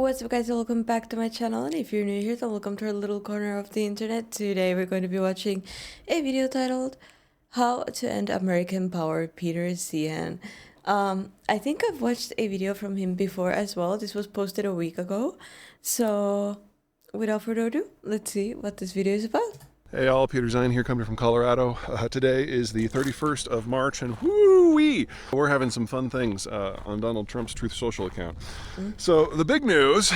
What's up guys, welcome back to my channel, and if you're new here then welcome to our little corner of the internet. Today we're going to be watching a video titled How to End American Power, Peter Zeihan. I think I've watched a video from him before as well. This was posted a week ago. So without further ado, let's see what this video is about. Hey all, Peter Zeihan here, coming from Colorado. Today is the 31st of March, and woo-wee! We're having some fun things on Donald Trump's Truth Social account. So the big news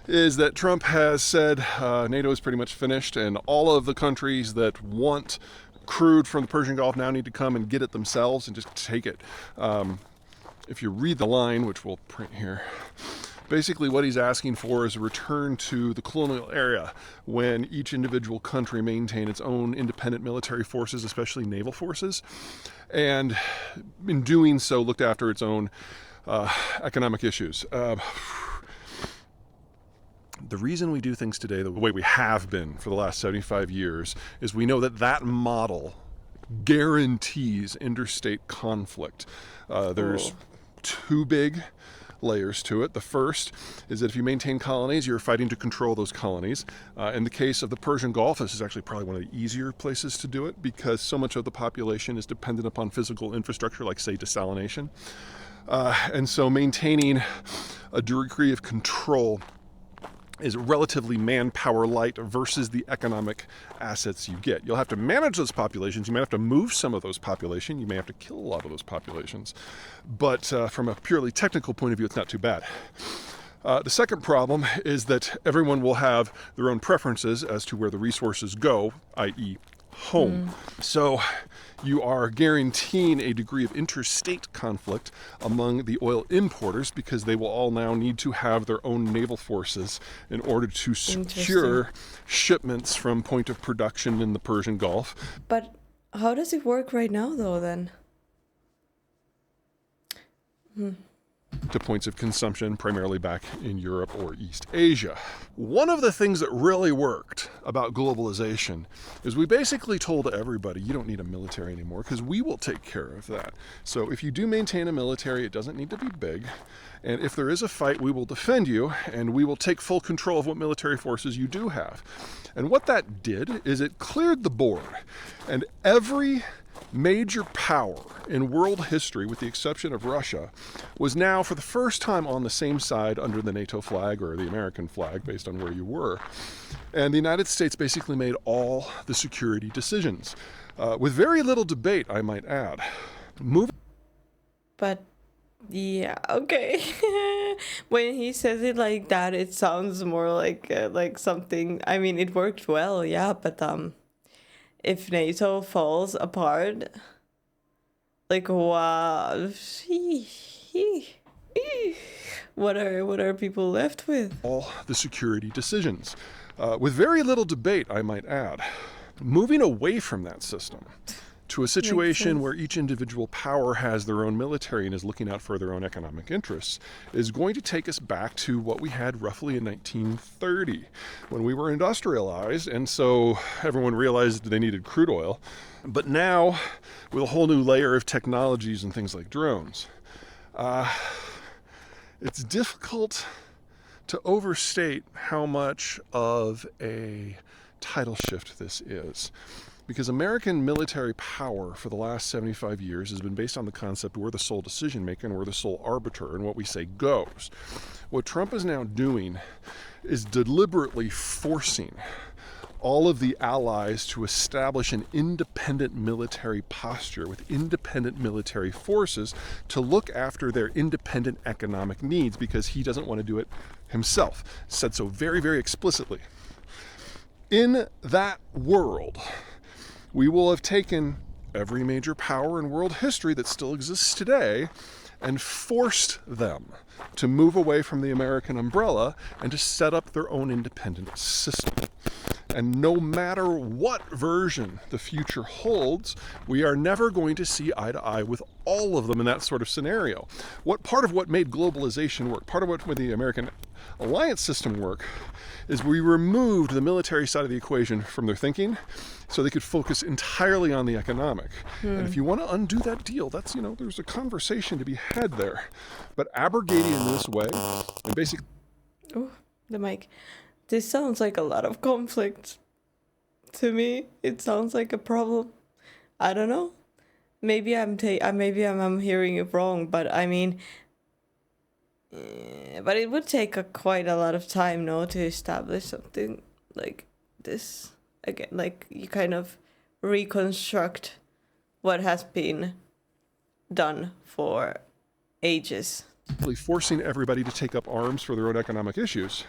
is that Trump has said NATO is pretty much finished, and all of the countries that want crude from the Persian Gulf now need to come and get it themselves and just take it. If you read the line, which we'll print here, basically what he's asking for is a return to the colonial era when each individual country maintained its own independent military forces, especially naval forces, and in doing so looked after its own economic issues. The reason we do things today the way we have been for the last 75 years is we know that that model guarantees interstate conflict. There's two big layers to it. The first is that if you maintain colonies, you're fighting to control those colonies. In the case of the Persian Gulf, this is actually probably one of the easier places to do it because so much of the population is dependent upon physical infrastructure, like say desalination. And so maintaining a degree of control is relatively manpower light versus the economic assets you get. You'll have to manage those populations. You may have to move some of those populations. You may have to kill a lot of those populations. But from a purely technical point of view, it's not too bad. The second problem is that everyone will have their own preferences as to where the resources go, i.e. home. So you are guaranteeing a degree of interstate conflict among the oil importers because they will all now need to have their own naval forces in order to secure shipments from point of production in the Persian Gulf. But how does it work right now though then? To points of consumption, primarily back in Europe or East Asia. One of the things that really worked about globalization is we basically told everybody, you don't need a military anymore because we will take care of that. So if you do maintain a military, it doesn't need to be big. And if there is a fight, we will defend you and we will take full control of what military forces you do have. And what that did is it cleared the board, and every major power in world history, with the exception of Russia, was now for the first time on the same side under the NATO flag or the American flag, based on where you were. And the United States basically made all the security decisions, with very little debate, I might add. But yeah, okay. When he says it like that, it sounds more like something. I mean, it worked well, yeah, but if NATO falls apart, like wow, what are people left with? All the security decisions, with very little debate, I might add. Moving away from that system to a situation where each individual power has their own military and is looking out for their own economic interests is going to take us back to what we had roughly in 1930 when we were industrialized, and so everyone realized they needed crude oil. But now, with a whole new layer of technologies and things like drones, it's difficult to overstate how much of a tidal shift this is. Because American military power for the last 75 years has been based on the concept we're the sole decision maker and we're the sole arbiter, and what we say goes. What Trump is now doing is deliberately forcing all of the allies to establish an independent military posture with independent military forces to look after their independent economic needs because he doesn't want to do it himself. Said so very, very explicitly. In that world, we will have taken every major power in world history that still exists today and forced them to move away from the American umbrella and to set up their own independent system. And no matter what version the future holds, we are never going to see eye to eye with all of them in that sort of scenario. Part of what made globalization work, part of what made the American alliance system work, is we removed the military side of the equation from their thinking so they could focus entirely on the economic. And if you want to undo that deal, that's, there's a conversation to be had there. But abrogating in this way, and basically Oh, the mic. This sounds like a lot of conflict. To me, it sounds like a problem. I don't know. Maybe I'm hearing it wrong, but I mean, but it would take quite a lot of time, no, to establish something like this again. Like you kind of reconstruct what has been done for ages. Forcing everybody to take up arms for their own economic issues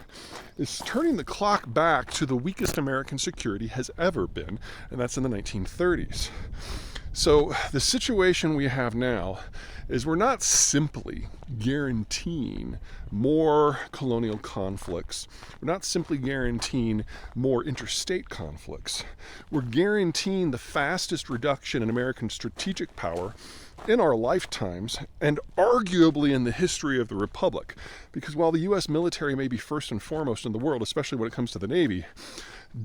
is turning the clock back to the weakest American security has ever been, and that's in the 1930s. So the situation we have now is we're not simply guaranteeing more colonial conflicts. We're not simply guaranteeing more interstate conflicts. We're guaranteeing the fastest reduction in American strategic power in our lifetimes, and arguably in the history of the Republic. Because while the US military may be first and foremost in the world, especially when it comes to the Navy,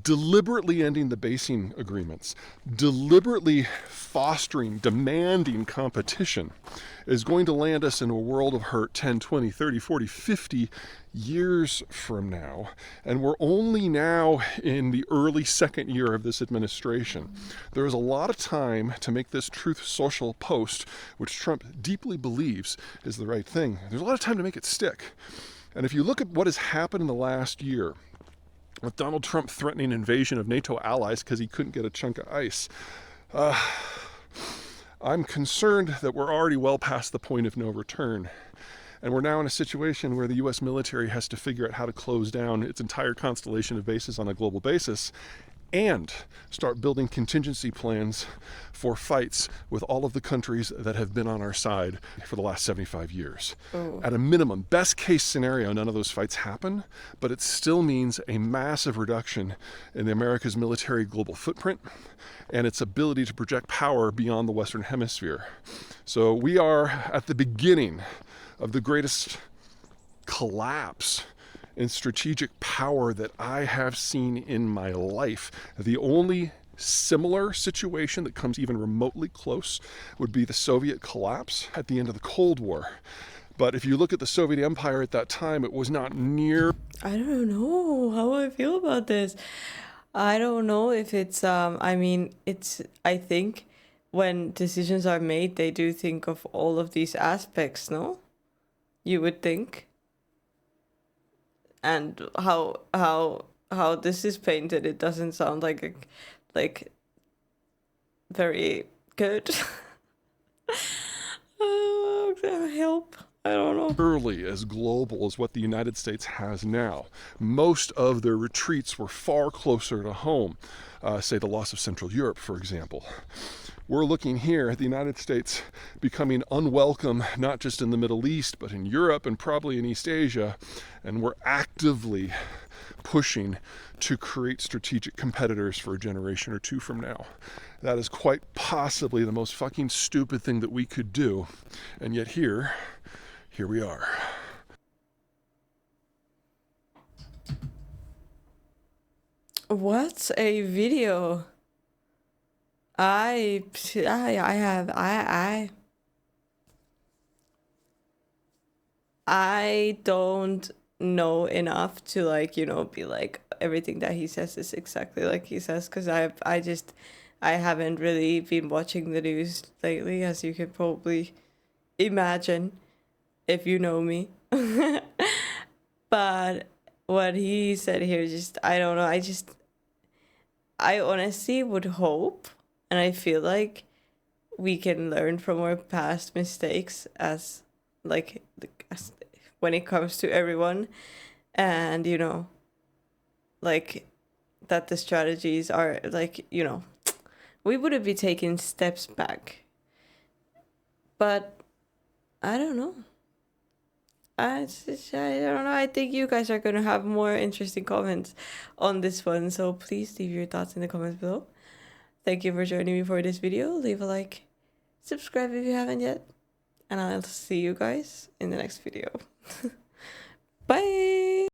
deliberately ending the basing agreements, deliberately fostering, demanding competition is going to land us in a world of hurt 10, 20, 30, 40, 50 years from now. And we're only now in the early second year of this administration. There is a lot of time to make this Truth Social post, which Trump deeply believes is the right thing. There's a lot of time to make it stick. And if you look at what has happened in the last year, with Donald Trump threatening invasion of NATO allies because he couldn't get a chunk of ice, I'm concerned that we're already well past the point of no return. And we're now in a situation where the US military has to figure out how to close down its entire constellation of bases on a global basis and start building contingency plans for fights with all of the countries that have been on our side for the last 75 years. Oh. At a minimum, best case scenario, none of those fights happen, but it still means a massive reduction in America's military global footprint and its ability to project power beyond the Western Hemisphere. So we are at the beginning of the greatest collapse in strategic power that I have seen in my life. The only similar situation that comes even remotely close would be the Soviet collapse at the end of the Cold War. But if you look at the Soviet Empire at that time, it was not near. I don't know how I feel about this. I don't know if it's, I think when decisions are made, they do think of all of these aspects, no? You would think. And how this is painted, it doesn't sound like very good. Help. I don't know. Early as global as what the United States has now. Most of their retreats were far closer to home. Say the loss of Central Europe, for example. We're looking here at the United States becoming unwelcome, not just in the Middle East, but in Europe and probably in East Asia. And we're actively pushing to create strategic competitors for a generation or two from now. That is quite possibly the most fucking stupid thing that we could do. And yet here we are. What's a video? I don't know enough to be like everything that he says is exactly like he says, because I haven't really been watching the news lately, as you can probably imagine if you know me. But what he said here, I don't know, I honestly would hope, and I feel like we can learn from our past mistakes as when it comes to everyone, and that the strategies are we wouldn't be taking steps back. But I don't know. I don't know. I think you guys are going to have more interesting comments on this one. So please leave your thoughts in the comments below. Thank you for joining me for this video. Leave a like. Subscribe if you haven't yet. And I'll see you guys in the next video. Bye!